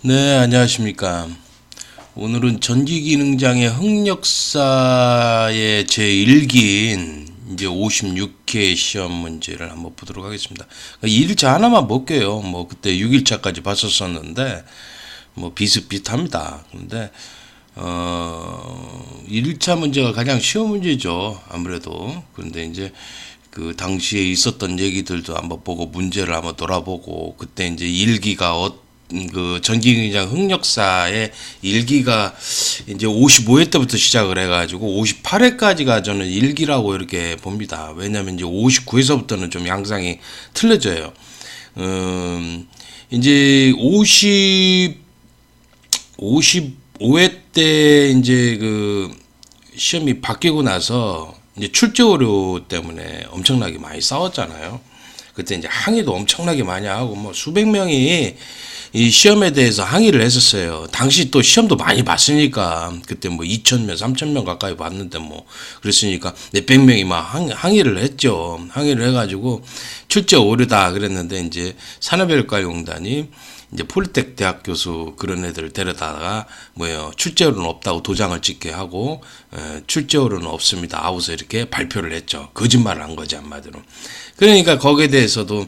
네, 안녕하십니까. 오늘은 전기기능장애 흑역사의 제1기인 이제 56회 시험 문제를 한번 보도록 하겠습니다. 2일차 하나만 볼게요. 뭐 그때 6일차까지 봤었었는데 뭐 비슷비슷합니다. 근데 1일차 문제가 가장 쉬운 문제죠. 아무래도. 그런데 이제 그 당시에 있었던 얘기들도 한번 보고 문제를 한번 돌아보고 그때 이제 일기가 그 전기기능장 흑역사의 일기가 이제 55회 때부터 시작을 해가지고 58회까지가 저는 일기라고 이렇게 봅니다. 왜냐하면 이제 59회서부터는 좀 양상이 틀려져요. 이제 55회 때 이제 그 시험이 바뀌고 나서 이제 출제 오류 때문에 엄청나게 많이 싸웠잖아요. 그때 이제 항의도 엄청나게 많이 하고 뭐 수백 명이 이 시험에 대해서 항의를 했었어요. 당시 또 시험도 많이 봤으니까 그때 뭐 2,000명, 3,000명 가까이 봤는데 뭐 그랬으니까 몇백 명이 막 항의를 했죠. 항의를 해가지고 출제 오류다 그랬는데 이제 산업외과용단이 이제 폴리텍 대학 교수 그런 애들을 데려다가 뭐예요 출제오류는 없다고 도장을 찍게 하고 출제오류는 없습니다 하고서 이렇게 발표를 했죠. 거짓말을 한 거지 한마디로. 그러니까 거기에 대해서도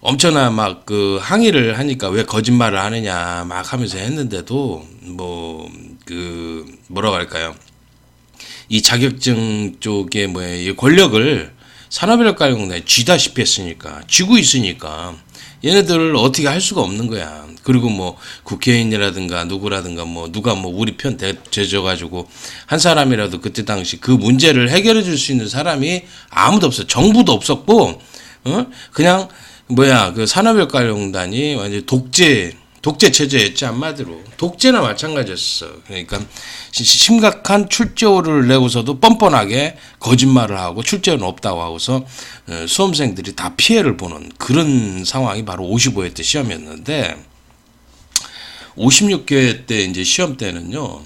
엄청나 막 그 항의를 하니까 왜 거짓말을 하느냐 막 하면서 했는데도 뭐 그 뭐라고 할까요? 이 자격증 쪽에 뭐예요 권력을 산업인력가용단에 쥐다시피 했으니까 쥐고 있으니까 얘네들을 어떻게 할 수가 없는 거야. 그리고 뭐 국회의원이라든가 누구라든가 뭐 누가 뭐 우리 편 대줘가지고 한 사람이라도 그때 당시 그 문제를 해결해 줄 수 있는 사람이 아무도 없어. 정부도 없었고, 그냥 뭐야 그 산업인력가용단이 완전 독재 체제였지 한마디로 독재나 마찬가지였어. 그러니까 심각한 출제오를 내고서도 뻔뻔하게 거짓말을 하고 출제는 없다고 하고서 수험생들이 다 피해를 보는 그런 상황이 바로 55회 때 시험이었는데 56회 때 이제 시험 때는요.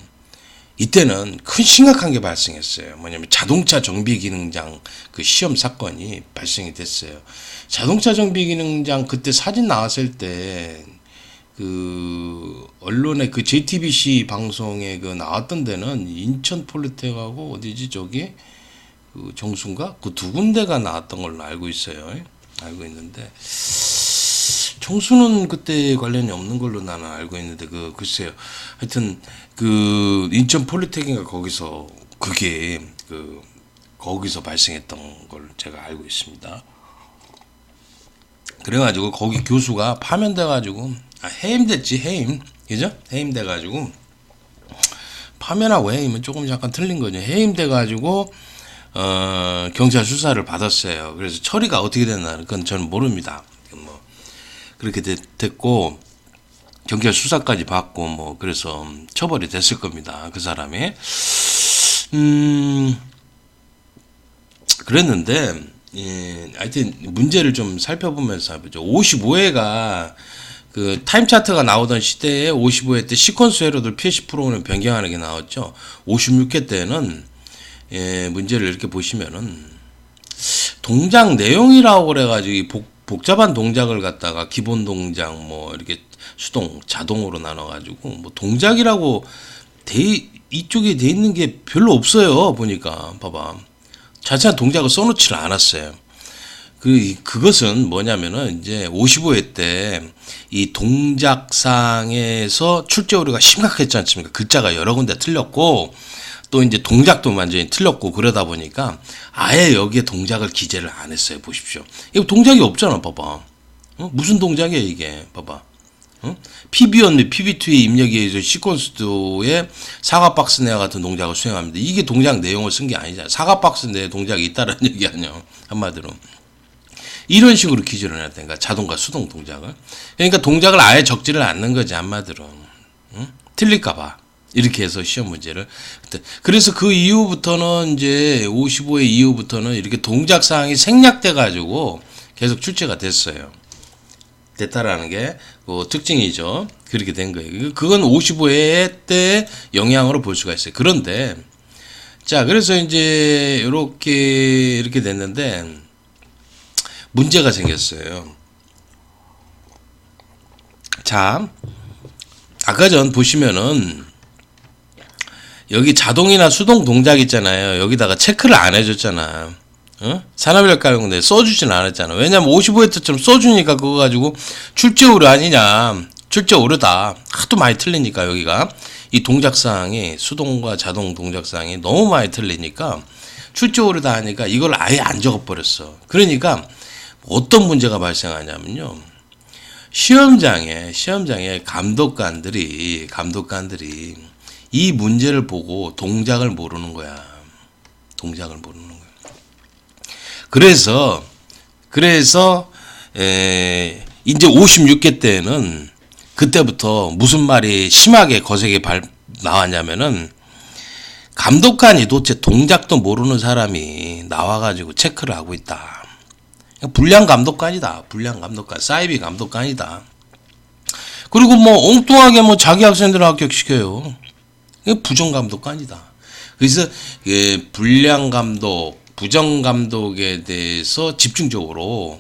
이때는 큰 심각한 게 발생했어요. 뭐냐면 자동차 정비기능장 그 시험 사건이 발생이 됐어요. 자동차 정비기능장 그때 사진 나왔을 때 그 언론에 그 JTBC 방송에 그 나왔던 데는 인천 폴리텍하고 어디지 저기 그 정수인가 그 두 군데가 나왔던 걸로 알고 있어요. 알고 있는데 정수는 그때 관련이 없는 걸로 나는 알고 있는데 그 글쎄요. 하여튼 그 인천 폴리텍인가 거기서 그게 그 거기서 발생했던 걸 제가 알고 있습니다. 그래가지고 거기 교수가 파면돼가지고 해임됐지 해임 그죠? 해임돼가지고 파면하고 해임은 조금 약간 틀린 거죠. 해임돼가지고 경찰 수사를 받았어요. 그래서 처리가 어떻게 됐나 그건 저는 모릅니다. 뭐 그렇게 됐고 경찰 수사까지 받고 뭐 그래서 처벌이 됐을 겁니다. 그 사람이 그랬는데 하여튼 문제를 좀 살펴보면서 해보죠. 55회가 그 타임 차트가 나오던 시대에 55회 때 시퀀스 회로들 PH 프로그램 변경하는 게 나왔죠. 56회 때는 문제를 이렇게 보시면은 동작 내용이라고 그래가지고 복잡한 동작을 갖다가 기본 동작 뭐 이렇게 수동 자동으로 나눠가지고 뭐 동작이라고 이쪽에 돼 있는 게 별로 없어요. 보니까 봐봐 자세한 동작을 써놓지를 않았어요. 그것은 뭐냐면은 이제 55회 때 이 동작상에서 출제 오류가 심각했지 않습니까? 글자가 여러 군데 틀렸고 또 이제 동작도 완전히 틀렸고 그러다 보니까 아예 여기에 동작을 기재를 안 했어요. 보십시오. 이거 동작이 없잖아. 봐봐. 무슨 동작이야 이게. 봐봐. PB1, PB2의 입력에 의해서 시퀀스도에 사과 박스 내와 같은 동작을 수행합니다. 이게 동작 내용을 쓴 게 아니잖아. 사과 박스 내에 동작이 있다는 얘기 아니야. 한마디로. 이런 식으로 기준을 해놨다니까. 자동과 수동 동작을. 그러니까 동작을 아예 적지를 않는 거지. 한마디로. 틀릴까봐. 이렇게 해서 시험 문제를. 그래서 그 이후부터는 이제 55회 이후부터는 이렇게 동작 사항이 생략돼가지고 계속 출제가 됐어요. 됐다라는 게 그 특징이죠. 그렇게 된 거예요. 그건 55회 때 영향으로 볼 수가 있어요. 그런데 자 그래서 이제 이렇게 됐는데 문제가 생겼어요. 자 아까 전 보시면은 여기 자동이나 수동 동작 있잖아요. 여기다가 체크를 안 해줬잖아. 어? 산업인력가용대 써주진 않았잖아. 왜냐면 55H처럼 써주니까 그거 가지고 출제 오류 아니냐. 출제 오류다. 하도 많이 틀리니까 여기가. 이 동작사항이 수동과 자동 동작사항이 너무 많이 틀리니까 출제 오류다 하니까 이걸 아예 안 적어버렸어. 그러니까 어떤 문제가 발생하냐면요. 시험장에 감독관들이 이 문제를 보고 동작을 모르는 거야. 동작을 모르는 거야. 그래서 이제 56개 때는 그때부터 무슨 말이 심하게 거세게 나왔냐면은 감독관이 도대체 동작도 모르는 사람이 나와가지고 체크를 하고 있다. 불량 감독관이다. 불량 감독관, 사이비 감독관이다. 그리고 뭐 엉뚱하게 뭐 자기 학생들을 합격시켜요. 부정 감독관이다. 그래서 불량 감독, 부정 감독에 대해서 집중적으로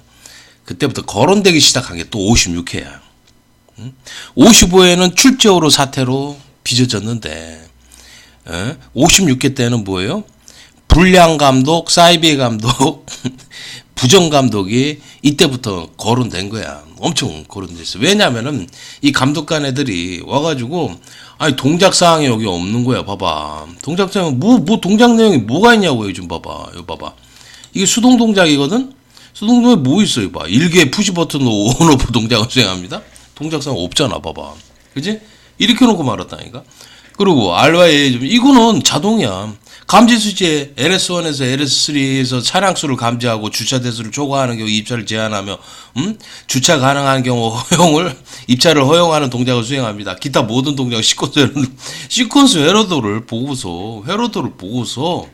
그때부터 거론되기 시작한 게 또 56회야. 55회는 출제오로 사태로 빚어졌는데 56회 때는 뭐예요? 불량 감독, 사이비 감독, 부정 감독이 이때부터 거론된 거야. 엄청 거론됐어. 왜냐면은 이 감독관 애들이 와가지고 아니 동작 사항이 여기 없는 거야. 봐봐. 동작 사항 뭐 동작 내용이 뭐가 있냐고 요즘 봐봐. 이거 봐봐. 이게 수동 동작이거든. 수동 동작에 뭐 있어요? 봐. 1개 푸시 버튼 온오프 동작을 수행합니다. 동작 사항 없잖아. 봐봐. 그지? 이렇게 놓고 말았다니까. 그리고 R와 A 이거는 자동이야. 감지 수치에 LS1에서 LS3에서 차량 수를 감지하고 주차 대수를 초과하는 경우 입차를 제한하며 주차 가능한 경우 입차를 허용하는 동작을 수행합니다. 기타 모든 동작 시퀀스 회로도를 보고서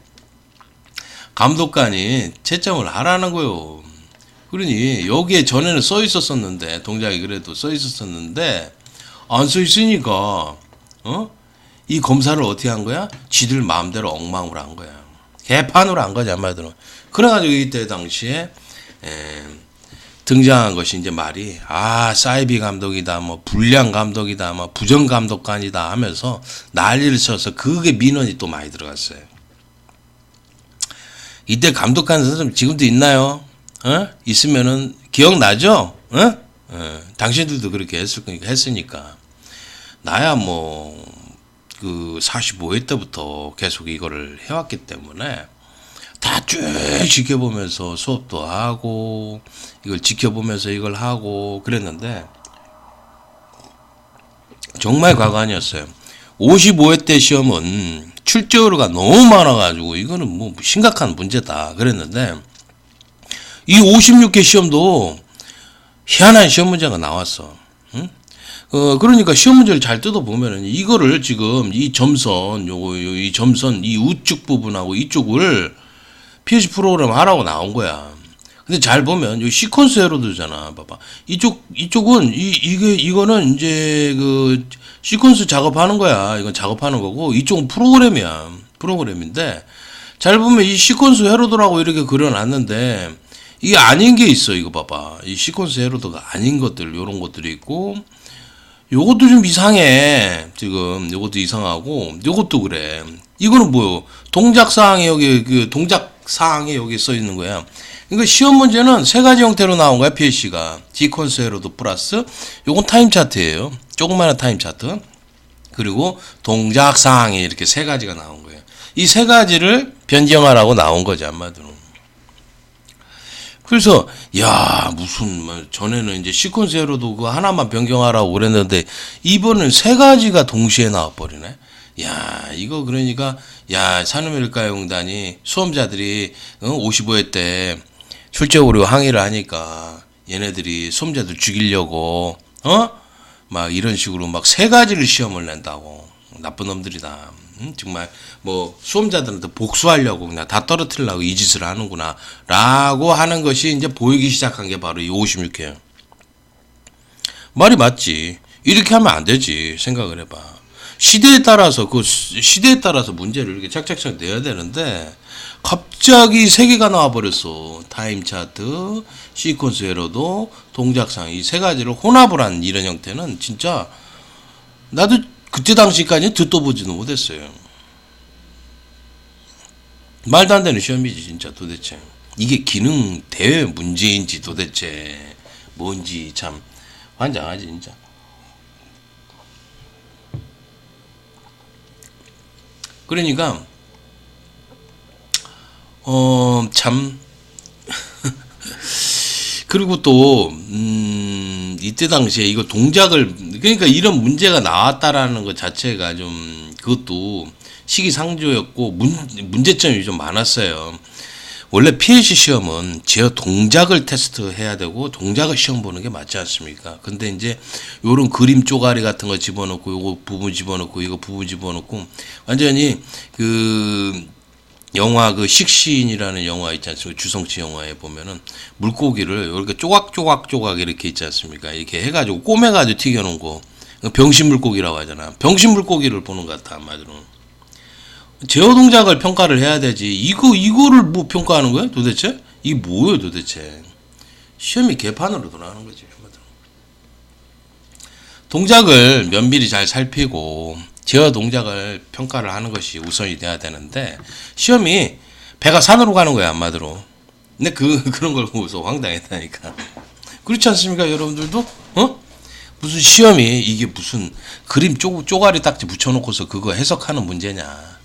감독관이 채점을 하라는 거요. 그러니 여기에 전에는 써 있었었는데 동작이 그래도 써 있었었는데 안 써 있으니까 이 검사를 어떻게 한 거야? 지들 마음대로 엉망으로 한 거야. 개판으로 한 거지, 한마디로. 그래가지고 이때 당시에, 등장한 것이 이제 말이, 사이비 감독이다, 뭐, 불량 감독이다, 뭐, 부정 감독관이다 하면서 난리를 쳐서 그게 민원이 또 많이 들어갔어요. 이때 감독관 선생님 지금도 있나요? 있으면은 기억나죠? 당신들도 그렇게 했으니까. 나야 뭐, 45회 때부터 계속 이거를 해왔기 때문에 다 쭉 지켜보면서 수업도 하고 이걸 지켜보면서 이걸 하고 그랬는데 정말 과관이었어요. 55회 때 시험은 출제오류가 너무 많아가지고 이거는 뭐 심각한 문제다 그랬는데 이 56회 시험도 희한한 시험 문제가 나왔어. 그러니까 시험 문제를 잘 뜯어보면은 이거를 지금 이 점선, 이 점선, 이 우측 부분하고 이쪽을 PH 프로그램 하라고 나온 거야. 근데 잘 보면 여기 시퀀스 에러도잖아. 봐봐. 이쪽은 이거는 이제 그 시퀀스 작업하는 거야. 이건 작업하는 거고 이쪽은 프로그램이야. 프로그램인데 잘 보면 이 시퀀스 헤로도라고 이렇게 그려놨는데 이게 아닌 게 있어. 이거 봐봐. 이 시퀀스 헤로도가 아닌 것들, 요런 것들이 있고 요것도 좀 이상해. 지금 요것도 이상하고 요것도 그래. 이거는 뭐요? 동작 사항에 여기 동작 사항에 여기 써 있는 거야. 그러니까 시험 문제는 세 가지 형태로 나온 거야. PH가 시퀀스 헤로도 플러스 요건 타임 차트예요. 조그마한 타임 차트. 그리고 동작 사항에 이렇게 세 가지가 나온 거예요. 이 세 가지를 변경하라고 나온 거지 한마디로. 그래서 무슨 전에는 이제 시퀀스 헤로도 그거 하나만 변경하라고 그랬는데 이번엔 세 가지가 동시에 나와버리네. 이거 그러니까 산업인력가용단이 수험자들이 55회 때 출제 오류 항의를 하니까 얘네들이 수험자들 죽이려고 막 이런 식으로 막 세 가지를 시험을 낸다고. 나쁜 놈들이다. 정말 뭐 수험자들한테 복수하려고 그냥 다 떨어뜨리려고 이 짓을 하는구나 라고 하는 것이 이제 보이기 시작한 게 바로 이 56회예요. 말이 맞지. 이렇게 하면 안 되지. 생각을 해봐. 시대에 따라서 문제를 이렇게 착착착 내야 되는데 갑자기 세 개가 나와버렸어. 타임 차트, 시퀀스 에러도, 동작상 이 세 가지를 혼합을 한 이런 형태는 진짜 나도 그때 당시까지 듣도 보지도 못했어요. 말도 안 되는 시험이지 진짜 도대체. 이게 기능 대회 문제인지 도대체 뭔지 참 환장하지 진짜. 그러니까 참 그리고 또 이때 당시에 이거 동작을 그러니까 이런 문제가 나왔다라는 것 자체가 좀 그것도 시기상조였고 문제점이 좀 많았어요. 원래 PLC 시험은 제어 동작을 테스트해야 되고 동작을 시험 보는 게 맞지 않습니까? 근데 이제 요런 그림 쪼가리 같은 거 집어넣고 요거 부분 집어넣고 이거 부분 집어넣고 완전히 그 영화 그 식신이라는 영화 있지 않습니까? 주성치 영화에 보면은 물고기를 이렇게 조각 이렇게 있지 않습니까? 이렇게 해가지고 꼬매가지고 튀겨놓은 거 병신 물고기라고 하잖아. 병신 물고기를 보는 것 같아 한마디로. 제어 동작을 평가를 해야 되지. 이거를 뭐 평가하는 거야? 도대체? 이게 뭐예요, 도대체? 시험이 개판으로 돌아가는 거지. 동작을 면밀히 잘 살피고 제어 동작을 평가를 하는 것이 우선이 돼야 되는데 시험이 배가 산으로 가는 거야, 한마디로. 근데 그런 걸 보고서 황당했다니까. 그렇지 않습니까, 여러분들도? 무슨 시험이 이게 무슨 그림 쪼가리 딱지 붙여놓고서 그거 해석하는 문제냐?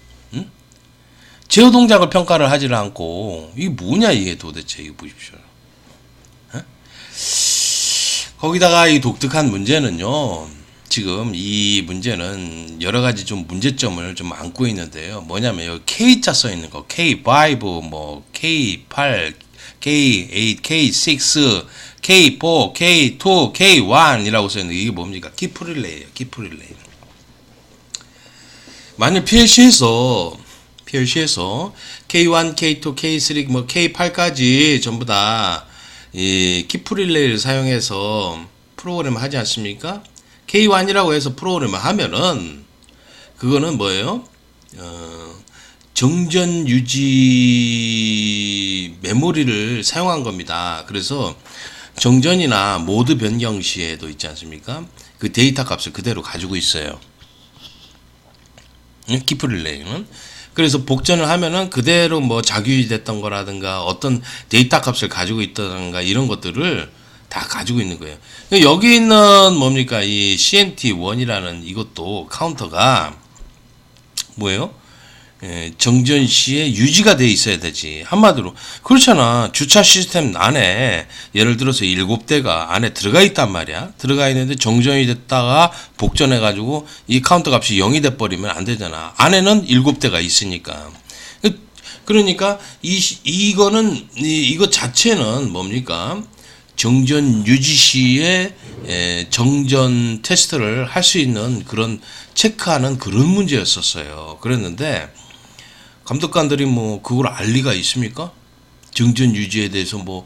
제어 동작을 평가를 하지를 않고 이게 뭐냐 이게 도대체 이거 보십시오. 거기다가 이 독특한 문제는요. 지금 이 문제는 여러 가지 좀 문제점을 좀 안고 있는데요. 뭐냐면 여기 K자 써 있는 거 K5 뭐 K8 K8 K6 K4 K2 K1이라고 써 있는 게 이게 뭡니까? 키프릴레이예요. 키프릴레이. 만약 PLC에서 K1, K2, K3, 뭐 K8까지 전부 다 이 키프릴레이를 사용해서 프로그램을 하지 않습니까? K1이라고 해서 프로그램을 하면은 그거는 뭐예요? 정전 유지 메모리를 사용한 겁니다. 그래서 정전이나 모드 변경 시에도 있지 않습니까? 그 데이터 값을 그대로 가지고 있어요. 키프릴레이는. 그래서 복전을 하면은 그대로 뭐 자규이 됐던 거라든가 어떤 데이터 값을 가지고 있다든가 이런 것들을 다 가지고 있는 거예요. 여기 있는 뭡니까? 이 CNT1이라는 이것도 카운터가 뭐예요? 정전 시에 유지가 돼 있어야 되지. 한마디로 그렇잖아. 주차 시스템 안에 예를 들어서 7대가 안에 들어가 있단 말이야. 들어가 있는데 정전이 됐다가 복전해 가지고 이 카운터 값이 0이 돼 버리면 안 되잖아. 안에는 7대가 있으니까. 그러니까 이거 자체는 뭡니까? 정전 유지 시에 정전 테스트를 할 수 있는 그런 체크하는 그런 문제였었어요. 그랬는데 감독관들이 뭐 그걸 알 리가 있습니까? 정전 유지에 대해서 뭐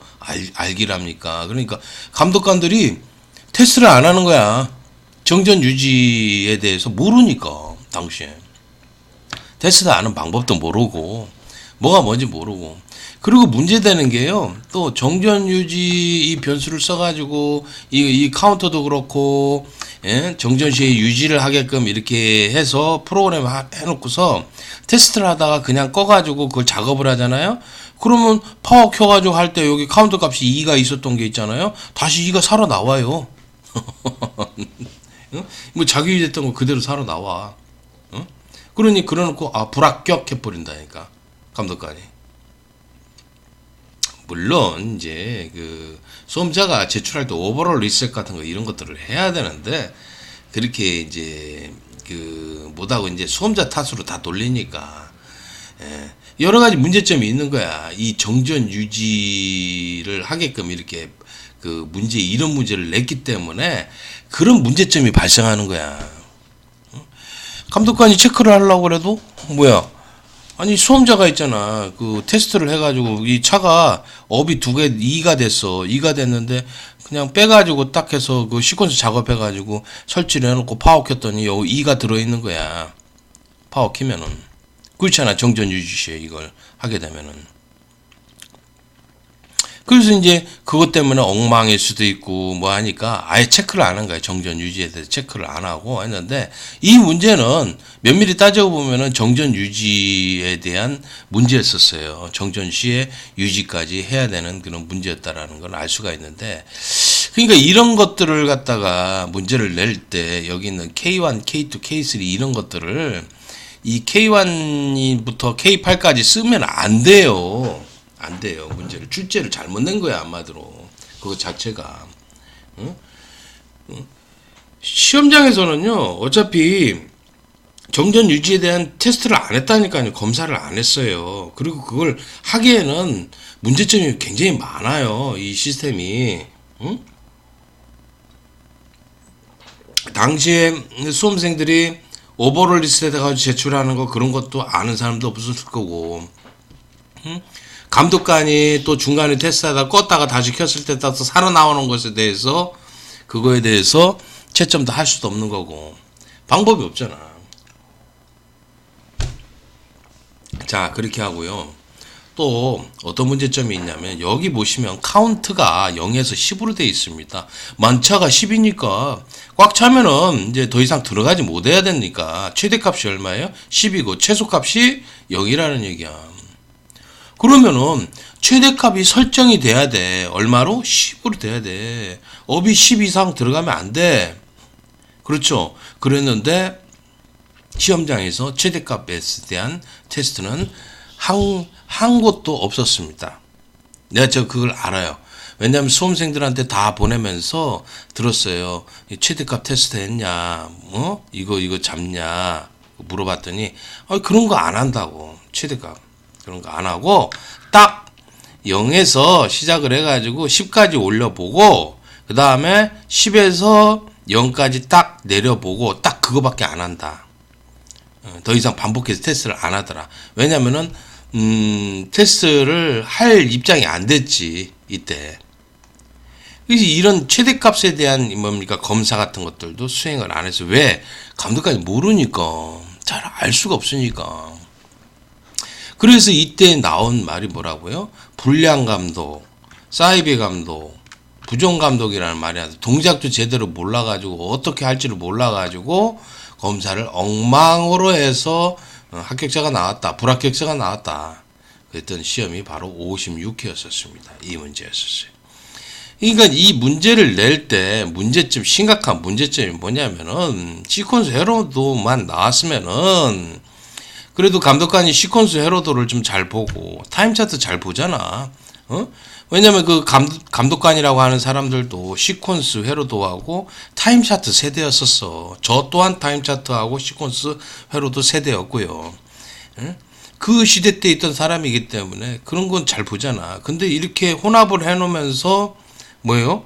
알기랍니까? 그러니까 감독관들이 테스트를 안 하는 거야. 정전 유지에 대해서 모르니까 당시에 테스트 하는 방법도 모르고 뭐가 뭔지 모르고. 그리고 문제되는 게요. 또 정전 유지 이 변수를 써가지고 이 카운터도 그렇고 정전 시에 유지를 하게끔 이렇게 해서 프로그램 해놓고서 테스트를 하다가 그냥 꺼가지고 그걸 작업을 하잖아요. 그러면 파워 켜가지고 할 때 여기 카운터 값이 2가 있었던 게 있잖아요. 다시 2가 살아 나와요. 뭐 자기유지 됐던 거 그대로 살아 나와. 그러니 그래놓고 불합격 해버린다니까 감독관이. 물론 이제 그 수험자가 제출할 때 오버롤 리셋 같은 거 이런 것들을 해야 되는데 그렇게 이제 그 못하고 이제 수험자 탓으로 다 돌리니까 여러 가지 문제점이 있는 거야. 이 정전 유지를 하게끔 이렇게 그 이런 문제를 냈기 때문에 그런 문제점이 발생하는 거야. 감독관이 체크를 하려고 그래도 뭐야? 아니 수험자가 있잖아. 그 테스트를 해가지고 이 차가 업이 2가 됐어. 2가 됐는데 그냥 빼가지고 딱 해서 그 시퀀스 작업해가지고 설치를 해놓고 파워 켰더니 여기 2가 들어있는 거야. 파워 키면은. 그렇잖아. 정전 유지 시에 이걸 하게 되면은. 그래서 이제 그것 때문에 엉망일 수도 있고 뭐 하니까 아예 체크를 안 한 거예요. 정전 유지에 대해서 체크를 안 하고 했는데, 이 문제는 면밀히 따져보면은 정전 유지에 대한 문제였었어요. 정전 시에 유지까지 해야 되는 그런 문제였다라는 걸 알 수가 있는데, 그러니까 이런 것들을 갖다가 문제를 낼 때 여기 있는 K1, K2, K3 이런 것들을 이 K1부터 K8까지 쓰면 안 돼요. 안 돼요. 문제를 출제를 잘못 낸 거야, 한마디로. 그거 자체가. 응? 응? 시험장에서는요, 어차피 정전 유지에 대한 테스트를 안 했다니까요. 검사를 안 했어요. 그리고 그걸 하기에는 문제점이 굉장히 많아요. 이 시스템이. 응? 당시에 수험생들이 오버롤 리스트에다가 제출하는 거 그런 것도 아는 사람도 없었을 거고, 응? 감독관이 또 중간에 테스트하다 껐다가 다시 켰을 때 따서 살아나오는 것에 대해서 그거에 대해서 채점도 할 수도 없는 거고 방법이 없잖아. 자, 그렇게 하고요. 또 어떤 문제점이 있냐면 여기 보시면 카운트가 0에서 10으로 되어 있습니다. 만차가 10이니까 꽉 차면은 이제 더 이상 들어가지 못해야 되니까 최대값이 얼마예요? 10이고 최소값이 0이라는 얘기야. 그러면은 최대값이 설정이 돼야 돼. 얼마로? 10으로 돼야 돼. 업이 10 이상 들어가면 안 돼. 그렇죠? 그랬는데 시험장에서 최대값에 대한 테스트는 한 곳도 없었습니다. 내가 그걸 알아요. 왜냐하면 수험생들한테 다 보내면서 들었어요. 최대값 테스트 했냐? 이거 잡냐? 물어봤더니 그런 거 안 한다고. 최대값. 그런 거 안 하고 딱 0에서 시작을 해가지고 10까지 올려보고 그 다음에 10에서 0까지 딱 내려보고 딱 그거밖에 안 한다. 더 이상 반복해서 테스트를 안 하더라. 왜냐면은 테스트를 할 입장이 안 됐지 이때. 그래서 이런 최대값에 대한 뭡니까 검사 같은 것들도 수행을 안 해서, 왜? 감독관이 모르니까, 잘 알 수가 없으니까. 그래서 이때 나온 말이 뭐라고요? 불량 감독, 사이비 감독, 부정 감독이라는 말이 나서 동작도 제대로 몰라가지고 어떻게 할지를 몰라가지고 검사를 엉망으로 해서 합격자가 나왔다, 불합격자가 나왔다. 그랬던 시험이 바로 56회였었습니다. 이 문제였었어요. 그러니까 이 문제를 낼 때 심각한 문제점이 뭐냐면은 시퀀스 헤러도만 나왔으면은 그래도 감독관이 시퀀스 헤러도를 좀 잘 보고 타임 차트 잘 보잖아. 왜냐면 그 감독관이라고 하는 사람들도 시퀀스 회로도하고 타임 차트 세대였었어. 저 또한 타임 차트하고 시퀀스 회로도 세대였고요. 그 시대 때 있던 사람이기 때문에 그런 건 잘 보잖아. 근데 이렇게 혼합을 해놓으면서 뭐예요?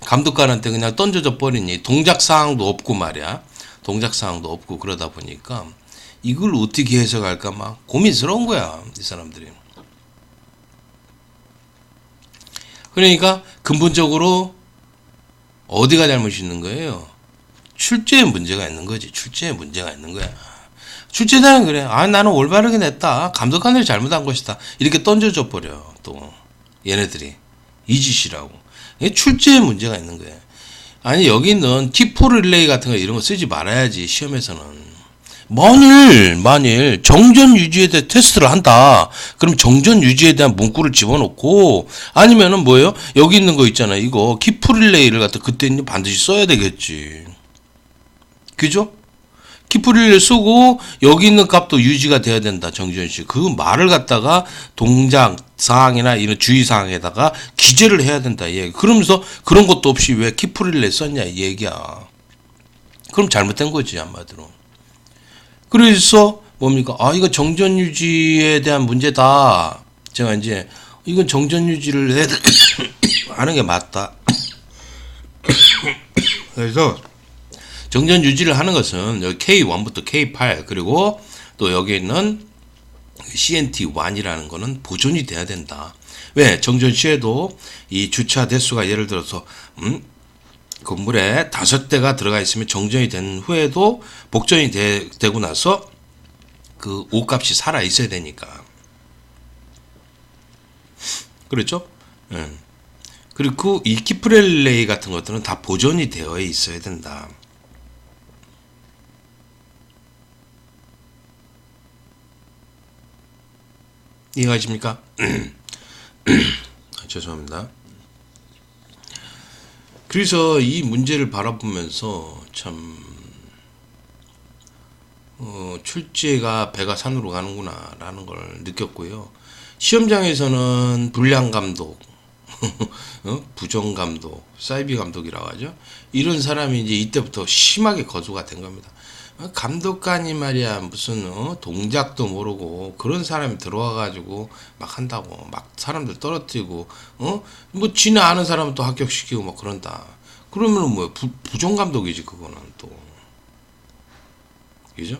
감독관한테 그냥 던져져 버리니 동작 사항도 없고 말이야. 동작 사항도 없고 그러다 보니까 이걸 어떻게 해석할까 막 고민스러운 거야, 이 사람들이. 그러니까 근본적으로 어디가 잘못이 있는 거예요? 출제에 문제가 있는 거지. 출제에 문제가 있는 거야. 출제자는 그래. 나는 올바르게 냈다. 감독관들이 잘못한 것이다. 이렇게 던져줘 버려. 또 얘네들이 이 짓이라고. 이게 출제에 문제가 있는 거야. 아니 여기는 T4 릴레이 같은 거 이런 거 쓰지 말아야지. 시험에서는. 만일 정전 유지에 대해 테스트를 한다. 그럼 정전 유지에 대한 문구를 집어넣고, 아니면은 뭐예요? 여기 있는 거 있잖아. 이거 키프릴레이를 갖다 그때는 반드시 써야 되겠지. 그죠? 키프릴레이 쓰고 여기 있는 값도 유지가 돼야 된다. 정전 유지. 그 말을 갖다가 동작 사항이나 이런 주의 사항에다가 기재를 해야 된다. 이 얘기. 그러면서 그런 것도 없이 왜 키프릴레이 썼냐 이 얘기야. 그럼 잘못된 거지 한마디로. 그래서 뭡니까? 이거 정전 유지에 대한 문제다. 제가 이제 이건 정전 유지를 하는 게 맞다. 그래서 정전 유지를 하는 것은 여기 K1부터 K8 그리고 또 여기 있는 CNT1이라는 거는 보존이 돼야 된다. 왜? 정전 시에도 이 주차 대수가 예를 들어서 건물에 5대가 들어가 있으면 정전이 된 후에도 복전이 되고 나서 그 옷값이 살아 있어야 되니까. 그렇죠? 예. 그리고 이 키프렐레이 같은 것들은 다 보존이 되어 있어야 된다. 이해가십니까? 죄송합니다. 그래서 이 문제를 바라보면서 참 출제가 배가 산으로 가는구나 라는 걸 느꼈고요. 시험장에서는 불량 감독, 부정 감독, 사이비 감독이라고 하죠. 이런 사람이 이제 이때부터 심하게 거두가 된 겁니다. 감독관이 말이야 무슨 동작도 모르고 그런 사람이 들어와 가지고 막 한다고 막 사람들 떨어뜨리고 뭐 지네 아는 사람은 또 합격시키고 막 그런다. 그러면은 뭐 부정 감독이지 그거는 또. 그죠?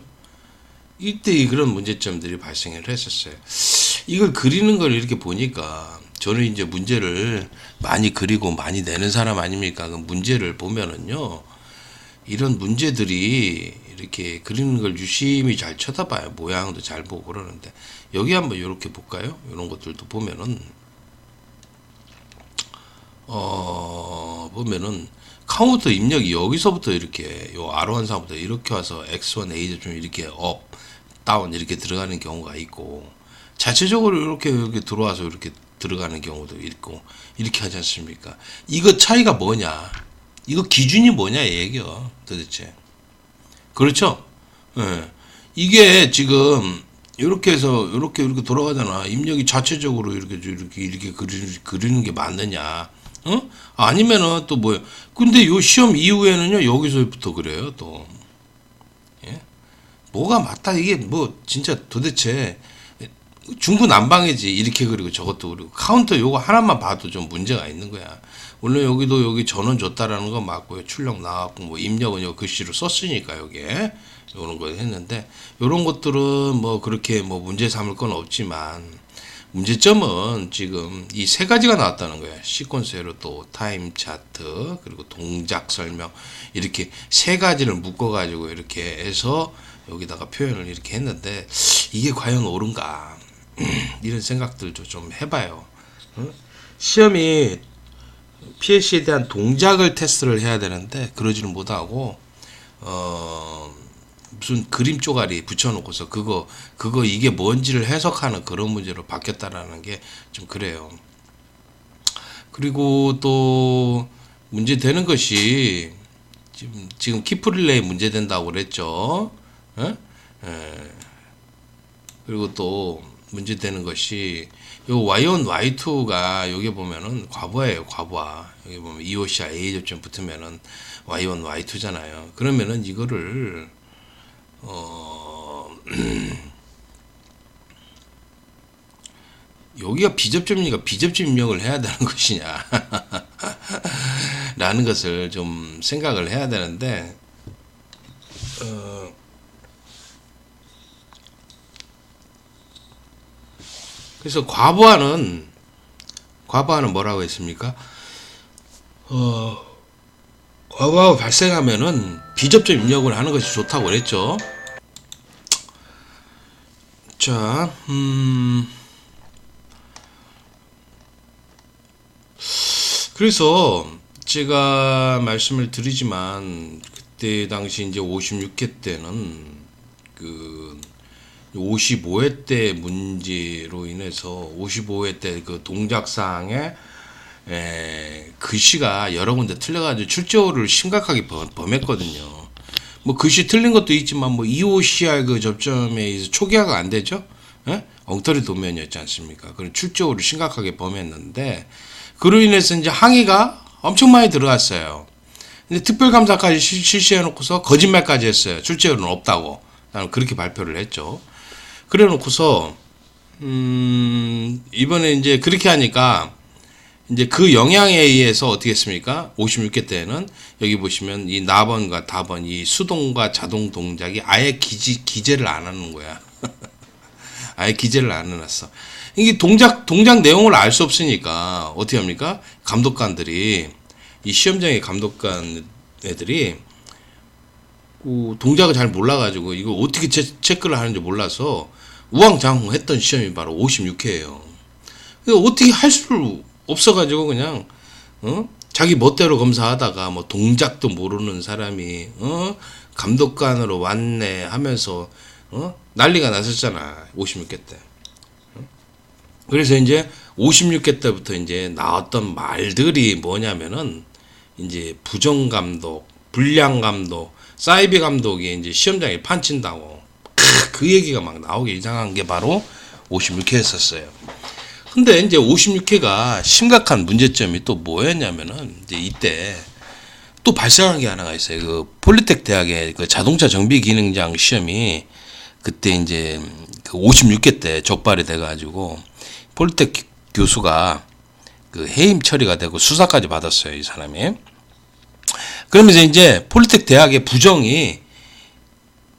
이때 그런 문제점들이 발생을 했었어요. 이걸 그리는 걸 이렇게 보니까 저는 이제 문제를 많이 그리고 많이 내는 사람 아닙니까? 그 문제를 보면은요. 이런 문제들이 이렇게 그리는 걸 유심히 잘 쳐다봐요. 모양도 잘 보고 그러는데 여기 한번 이렇게 볼까요? 이런 것들도 보면은 보면은 카운터 입력이 여기서부터 이렇게 요 R1사부터 이렇게 와서 X1, A 좀 이렇게 업, 다운 이렇게 들어가는 경우가 있고 자체적으로 이렇게 들어와서 이렇게 들어가는 경우도 있고 이렇게 하지 않습니까? 이거 차이가 뭐냐? 이거 기준이 뭐냐 얘기요 도대체. 그렇죠? 예. 이게 지금 이렇게 해서 이렇게 돌아가잖아. 입력이 자체적으로 이렇게 그리는 게 맞느냐? 아니면은 또 뭐예요? 근데 요 시험 이후에는요 여기서부터 그래요 또. 예? 뭐가 맞다 이게 뭐 진짜 도대체 중구난방이지. 이렇게 그리고 저것도 그리고 카운터 요거 하나만 봐도 좀 문제가 있는 거야. 물론 여기도 여기 전원 줬다라는 건 맞고요. 출력 나왔고 뭐 입력은 요 글씨로 썼으니까 여기에 요런 거 했는데 요런 것들은 뭐 그렇게 뭐 문제 삼을 건 없지만 문제점은 지금 이 세 가지가 나왔다는 거야. 시퀀스로 또 타임 차트 그리고 동작 설명 이렇게 세 가지를 묶어 가지고 이렇게 해서 여기다가 표현을 이렇게 했는데 이게 과연 옳은가 이런 생각들도 좀 해봐요. 시험이 PLC에 대한 동작을 테스트를 해야 되는데 그러지는 못하고 무슨 그림 쪼가리 붙여놓고서 그거 이게 뭔지를 해석하는 그런 문제로 바뀌었다라는 게 좀 그래요. 그리고 또 문제 되는 것이 지금 키프릴레이 문제 된다고 그랬죠. 에? 그리고 또 문제 되는 것이 요 Y1, Y2가 여기 보면은 과부하예요, 과부하. 여기 보면 EOCR A 접점 붙으면은 Y1, Y2잖아요. 그러면은 이거를 여기가 비접점이니까 비접점 입력을 해야 되는 것이냐 라는 것을 좀 생각을 해야 되는데 그래서 과부하는 뭐라고 했습니까? 과부하가 발생하면은 비접점 입력을 하는 것이 좋다고 그랬죠. 자, 그래서 제가 말씀을 드리지만 그때 당시 이제 56회 때는 그 55회 때 문제로 인해서 55회 때 그 동작사항에 글씨가 여러 군데 틀려가지고 출제호를 심각하게 범했거든요. 뭐 글씨 틀린 것도 있지만 뭐 EOCR 그 접점에 의해서 초기화가 안 되죠. 예? 엉터리 도면이었지 않습니까? 그런 출제호를 심각하게 범했는데 그로 인해서 이제 항의가 엄청 많이 들어갔어요. 근데 특별감사까지 실시해 놓고서 거짓말까지 했어요. 출제료는 없다고. 나는 그렇게 발표를 했죠. 그래 놓고서 이번에 이제 그렇게 하니까 이제 그 영향에 의해서 어떻게 했습니까? 56회 때는 여기 보시면 이 나번과 다번 이 수동과 자동 동작이 아예 기재를 안 하는 거야. 아예 기재를 안 해놨어. 이게 동작 내용을 알 수 없으니까 어떻게 합니까? 감독관들이 이 시험장의 감독관 애들이 동작을 잘 몰라가지고 이거 어떻게 체크를 하는지 몰라서 우왕좌왕했던 시험이 바로 56회예요. 어떻게 할 수 없어가지고 그냥 자기 멋대로 검사하다가 뭐 동작도 모르는 사람이 감독관으로 왔네 하면서 난리가 났었잖아. 56개 때. 그래서 이제 56개 때부터 이제 나왔던 말들이 뭐냐면은 이제 부정감독, 불량감독, 사이비 감독이 이제 시험장에 판친다고 그 얘기가 막 나오기 시작한 게 바로 56회였었어요. 근데 이제 56회가 심각한 문제점이 또 뭐였냐면은 이제 이때 또 발생한 게 하나가 있어요. 그 폴리텍 대학의 그 자동차 정비 기능장 시험이 그때 이제 그 56회 때 적발이 돼가지고 폴리텍 교수가 그 해임 처리가 되고 수사까지 받았어요, 이 사람이. 그러면서 이제 폴리텍 대학의 부정이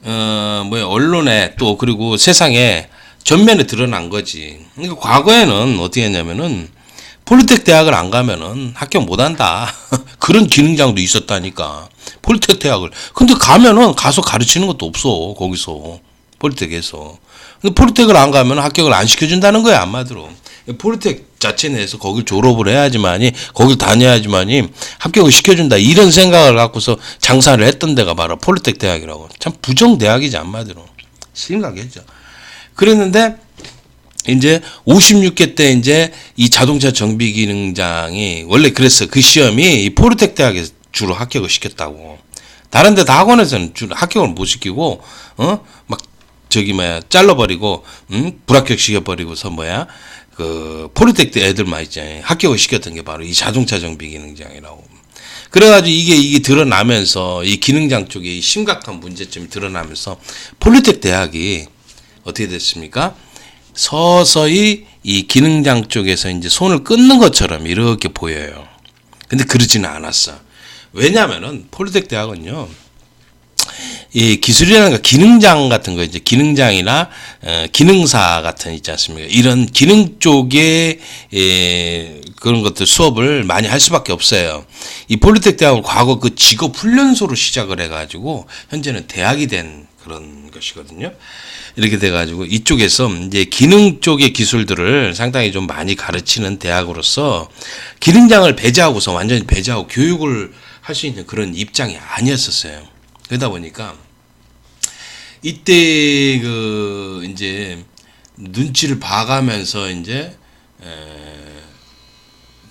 언론에 또 그리고 세상에 전면에 드러난 거지. 그러니까 과거에는 어떻게 했냐면은 폴리텍 대학을 안 가면은 합격 못 한다. 그런 기능장도 있었다니까. 폴리텍 대학을. 근데 가면은 가서 가르치는 것도 없어. 거기서. 폴리텍에서. 근데 폴리텍을 안 가면 합격을 안 시켜준다는 거야, 한마디로. 폴리텍 자체 내에서 거길 졸업을 해야지만이, 거길 다녀야지만이 합격을 시켜준다. 이런 생각을 갖고서 장사를 했던 데가 바로 폴리텍 대학이라고. 참 부정대학이지, 한마디로. 심각했죠. 그랬는데, 이제 56개 때 이제 이 자동차 정비 기능장이 원래 그랬어. 그 시험이 이 폴리텍 대학에 주로 합격을 시켰다고. 다른 데 다 학원에서는 주로 합격을 못 시키고, 잘라버리고, 불합격 시켜버리고서 그 폴리텍 때 애들만 있잖아요. 합격을 시켰던 게 바로 이 자동차 정비 기능장이라고. 그래가지고 이게 드러나면서 이 기능장 쪽에 심각한 문제점이 드러나면서 폴리텍 대학이 어떻게 됐습니까? 서서히 이 기능장 쪽에서 이제 손을 끊는 것처럼 이렇게 보여요. 근데 그러지는 않았어. 왜냐면은 폴리텍 대학은요, 이 기술이라는 거 기능장 같은 거 이제 기능장이나 기능사 같은 있지 않습니까? 이런 기능 쪽에 그런 것들 수업을 많이 할 수밖에 없어요. 이 폴리텍 대학은 과거 그 직업 훈련소로 시작을 해가지고 현재는 대학이 된 그런 것이거든요. 이렇게 돼가지고 이쪽에서 이제 기능 쪽의 기술들을 상당히 좀 많이 가르치는 대학으로서 기능장을 배제하고서 완전히 배제하고 교육을 할 수 있는 그런 입장이 아니었었어요. 그러다 보니까 이때 그 이제 눈치를 봐가면서 이제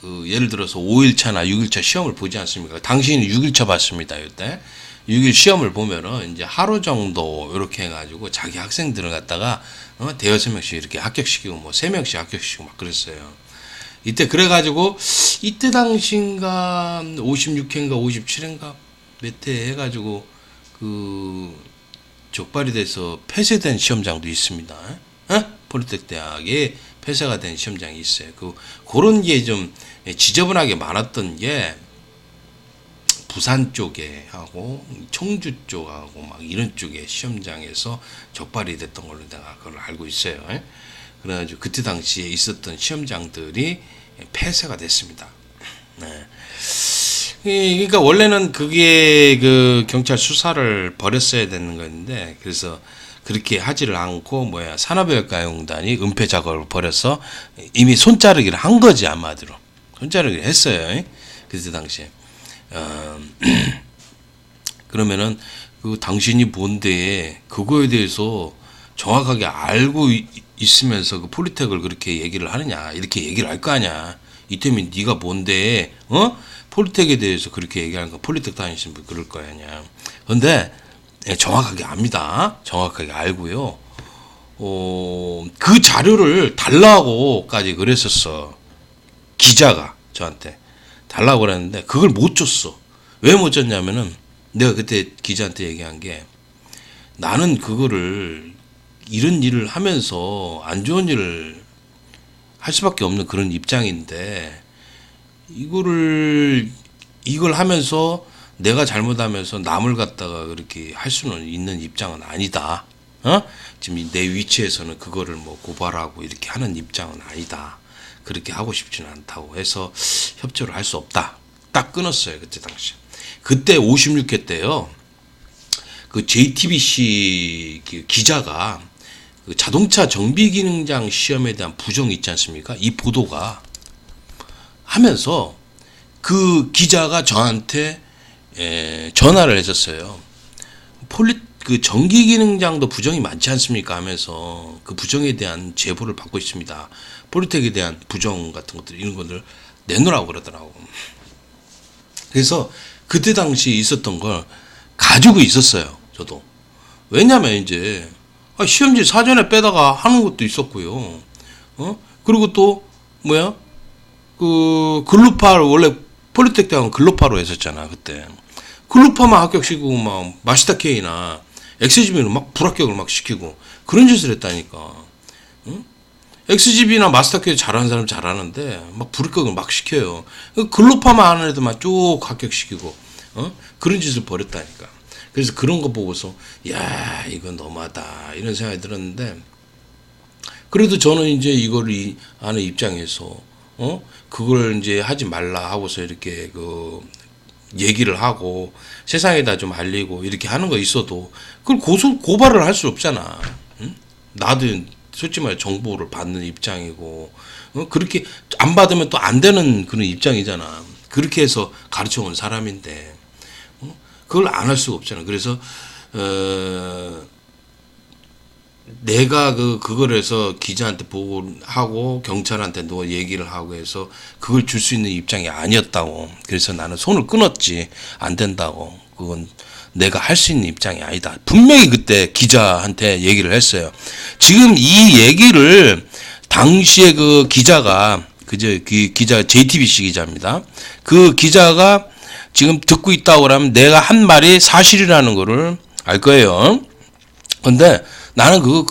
그 예를 들어서 5일차나 6일차 시험을 보지 않습니까? 당신이 6일차 봤습니다. 이때 6일 시험을 보면은 이제 하루 정도 이렇게 해가지고 자기 학생들을 갖다가 대여섯 명씩 이렇게 합격시키고 뭐 3명씩 합격시키고 막 그랬어요. 이때 그래가지고 이때 당시인가 56회인가 57회인가 몇 회 해가지고 그 적발이 돼서 폐쇄된 시험장도 있습니다. 폴리텍 대학에 폐쇄가 된 시험장이 있어요. 그런 게 좀 지저분하게 많았던 게 부산 쪽에 하고 청주 쪽하고 막 이런 쪽에 시험장에서 적발이 됐던 걸로 내가 그걸 알고 있어요. 그래가지고 그때 당시에 있었던 시험장들이 폐쇄가 됐습니다. 네. 그러니까 원래는 그게 그 경찰 수사를 벌였어야 되는 건데 그래서 그렇게 하지를 않고 산업외과공단이 은폐 작업을 벌여서 이미 손자르기를 한 거지 한마디로 손자르기를 했어요. 그때 당시에 그러면은 그 당신이 뭔데 그거에 대해서 정확하게 알고 있으면서 그 폴리텍을 그렇게 얘기를 하느냐 이렇게 얘기를 할 거 아니야. 이태민 네가 뭔데 폴리텍에 대해서 그렇게 얘기하는 거 폴리텍 다니시는 분 그럴 거 아니야. 근데 정확하게 압니다. 정확하게 알고요. 그 자료를 달라고까지 그랬었어. 기자가 저한테 달라고 그랬는데 그걸 못 줬어. 왜 못 줬냐면은 내가 그때 기자한테 얘기한 게 나는 그거를 이런 일을 하면서 안 좋은 일을 할 수밖에 없는 그런 입장인데 이걸 하면서 내가 잘못하면서 남을 갖다가 그렇게 할 수는 있는 입장은 아니다. 지금 내 위치에서는 그거를 뭐 고발하고 이렇게 하는 입장은 아니다. 그렇게 하고 싶지는 않다고 해서 협조를 할 수 없다. 딱 끊었어요. 그때 당시. 그때 56회 때요. 그 JTBC 기자가 그 자동차 정비 기능장 시험에 대한 부정이 있지 않습니까? 이 보도가 하면서 그 기자가 저한테 전화를 했었어요. 그 전기기능장도 부정이 많지 않습니까? 하면서 그 부정에 대한 제보를 받고 있습니다. 폴리텍에 대한 부정 같은 것들 이런 것들 내놓으라고 그러더라고. 그래서 그때 당시 있었던 걸 가지고 있었어요. 저도. 왜냐면 이제 시험지 사전에 빼다가 하는 것도 있었고요. 그리고 또 뭐야? 그 글루파를 원래 폴리텍 대학은 글루파로 했었잖아 그때. 글루파만 합격시키고 막 마시다케이나 엑스지비는 막 불합격을 막 시키고 그런 짓을 했다니까. 응? 엑스지비나 마스터케이 잘하는 사람 잘하는데 막 불합격을 막 시켜요. 글루파만 하는 애들만 쭉 합격시키고 그런 짓을 벌였다니까. 그래서 그런 거 보고서 야 이건 너무하다 이런 생각이 들었는데, 그래도 저는 이제 이걸 하는 입장에서 그걸 이제 하지 말라 하고서 이렇게 그 얘기를 하고 세상에다 좀 알리고 이렇게 하는 거 있어도 그걸 고발을 할 수 없잖아. 응? 나도 솔직히 말해 정보를 받는 입장이고 그렇게 안 받으면 또 안 되는 그런 입장이잖아. 그렇게 해서 가르쳐 온 사람인데 그걸 안 할 수가 없잖아. 그래서 내가 그걸 해서 기자한테 보고하고 경찰한테 너 얘기를 하고 해서 그걸 줄 수 있는 입장이 아니었다고. 그래서 나는 손을 끊었지. 안 된다고. 그건 내가 할 수 있는 입장이 아니다. 분명히 그때 기자한테 얘기를 했어요. 지금 이 얘기를 당시에 그 기자가 그 기자 JTBC 기자입니다. 그 기자가 지금 듣고 있다고 하면 내가 한 말이 사실이라는 거를 알 거예요. 근데 나는 그거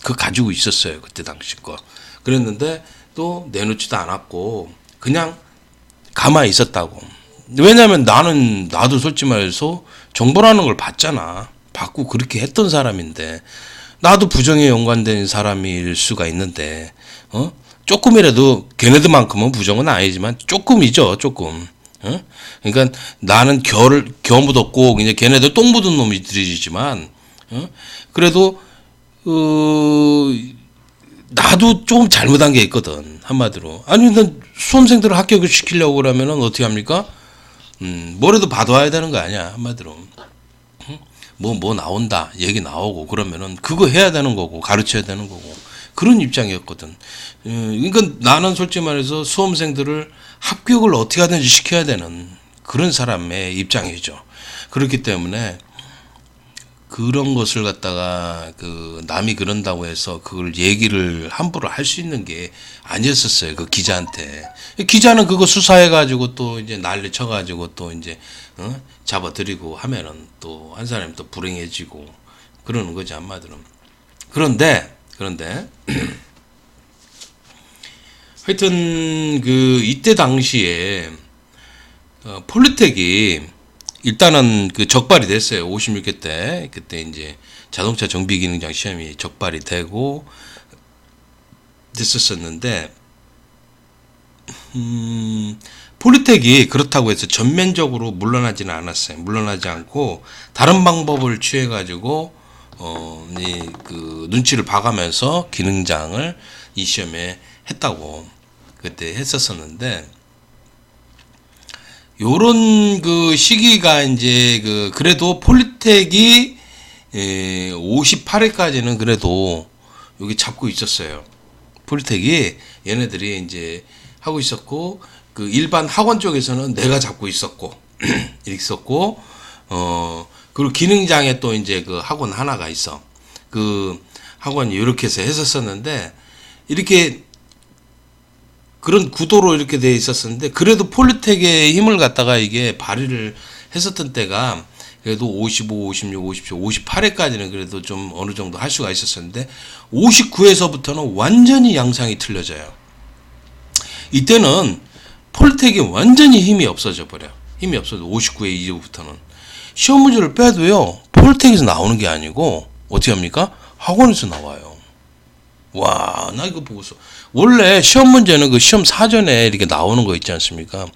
가지고 있었어요. 그때 당시 거. 그랬는데 또 내놓지도 않았고 그냥 가만히 있었다고. 왜냐면 나도 솔직히 말해서 정보라는 걸 받잖아. 받고 그렇게 했던 사람인데 나도 부정에 연관된 사람일 수가 있는데 조금이라도 걔네들만큼은 부정은 아니지만 조금이죠. 조금. 그러니까 나는 겨묻었고 이제 걔네들 똥 묻은 놈이들이지만 그래도 나도 좀 잘못한 게 있거든. 한마디로. 아니 난 수험생들을 합격을 시키려고 그러면은 어떻게 합니까? 뭐라도 받아와야 되는 거 아니야. 한마디로. 뭐 나온다 얘기 나오고 그러면은 그거 해야 되는 거고 가르쳐야 되는 거고 그런 입장이었거든. 그러니까 나는 솔직히 말해서 수험생들을 합격을 어떻게 하든지 시켜야 되는 그런 사람의 입장이죠. 그렇기 때문에 그런 것을 갖다가 그 남이 그런다고 해서 그걸 얘기를 함부로 할 수 있는 게 아니었었어요. 그 기자한테. 기자는 그거 수사해가지고 또 이제 난리 쳐가지고 또 이제 잡아들이고 하면은 또 한 사람이 또 불행해지고 그러는 거지 한마디로. 그런데 하여튼 그 이때 당시에 폴리텍이 일단은 그 적발이 됐어요. 56회 때. 그때 이제 자동차 정비 기능장 시험이 적발이 되고 됐었었는데 폴리텍이 그렇다고 해서 전면적으로 물러나지는 않았어요. 물러나지 않고 다른 방법을 취해 가지고 그 눈치를 봐가면서 기능장을 이 시험에 했다고 그때 했었었는데, 요런 그 시기가 이제 그래도 폴리텍이 58회까지는 그래도 여기 잡고 있었어요. 폴리텍이 얘네들이 이제 하고 있었고 그 일반 학원 쪽에서는 내가 잡고 있었고 있었고 그리고 기능장에 또 이제 그 학원 하나가 있어. 그 학원이 이렇게 해서 했었었는데 이렇게 그런 구도로 이렇게 돼 있었었는데 그래도 폴리텍의 힘을 갖다가 이게 발휘를 했었던 때가 그래도 55, 56, 57, 58회까지는 그래도 좀 어느 정도 할 수가 있었었는데 59회서부터는 완전히 양상이 틀려져요. 이때는 폴리텍이 완전히 힘이 없어져 버려. 힘이 없어져. 59회 이후부터는 시험 문제를 빼도요 폴리텍에서 나오는 게 아니고 어떻게 합니까? 학원에서 나와요. 와, 나 이거 보고서 원래 시험 문제는 그 시험 사전에 이렇게 나오는 거 있지 않습니까?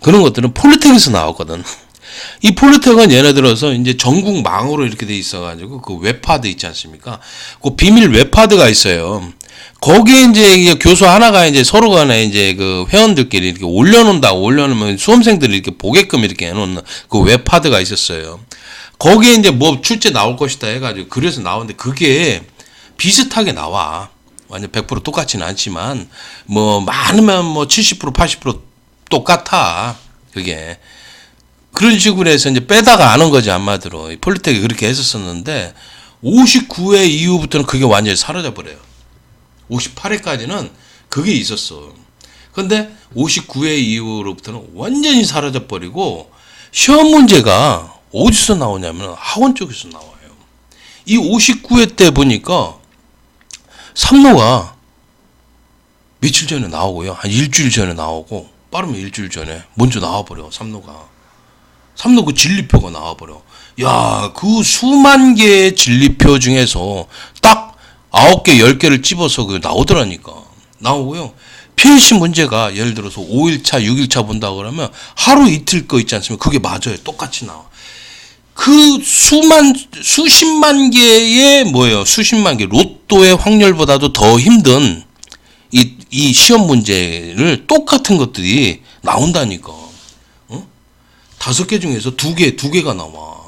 그런 것들은 폴리텍에서 나왔거든. 이 폴리텍은 예를 들어서 이제 전국 망으로 이렇게 돼 있어가지고 그 웹하드 있지 않습니까? 그 비밀 웹하드가 있어요. 거기에 이제 이게 교수 하나가 이제 서로 간에 이제 그 회원들끼리 이렇게 올려놓으면 수험생들이 이렇게 보게끔 이렇게 해놓는 그 웹하드가 있었어요. 거기에 이제 뭐 출제 나올 것이다 해가지고 그래서 나오는데 그게 비슷하게 나와. 완전 100% 똑같지는 않지만 뭐 많으면 뭐 70% 80% 똑같아. 그게. 그런 식으로 해서 이제 빼다가 아는 거지 한마디로. 폴리텍이 그렇게 했었었는데 59회 이후부터는 그게 완전히 사라져 버려요. 58회까지는 그게 있었어. 근데 59회 이후로부터는 완전히 사라져 버리고 시험 문제가 어디서 나오냐면 학원 쪽에서 나와요. 이 59회 때 보니까 삼로가 며칠 전에 나오고요. 한 일주일 전에 나오고 빠르면 일주일 전에 먼저 나와버려. 삼로 그 진리표가 나와버려. 야, 그 수만 개의 진리표 중에서 딱 9개, 10개를 집어서 그 나오더라니까. 나오고요. 필시 문제가 예를 들어서 5일차, 6일차 본다 그러면 하루 이틀 거 있지 않습니까? 그게 맞아요. 똑같이 나와. 그 수십만 개의 수십만 개 로또의 확률보다도 더 힘든 이 시험 문제를 똑같은 것들이 나온다니까. 5개 중에서 2개가 나와.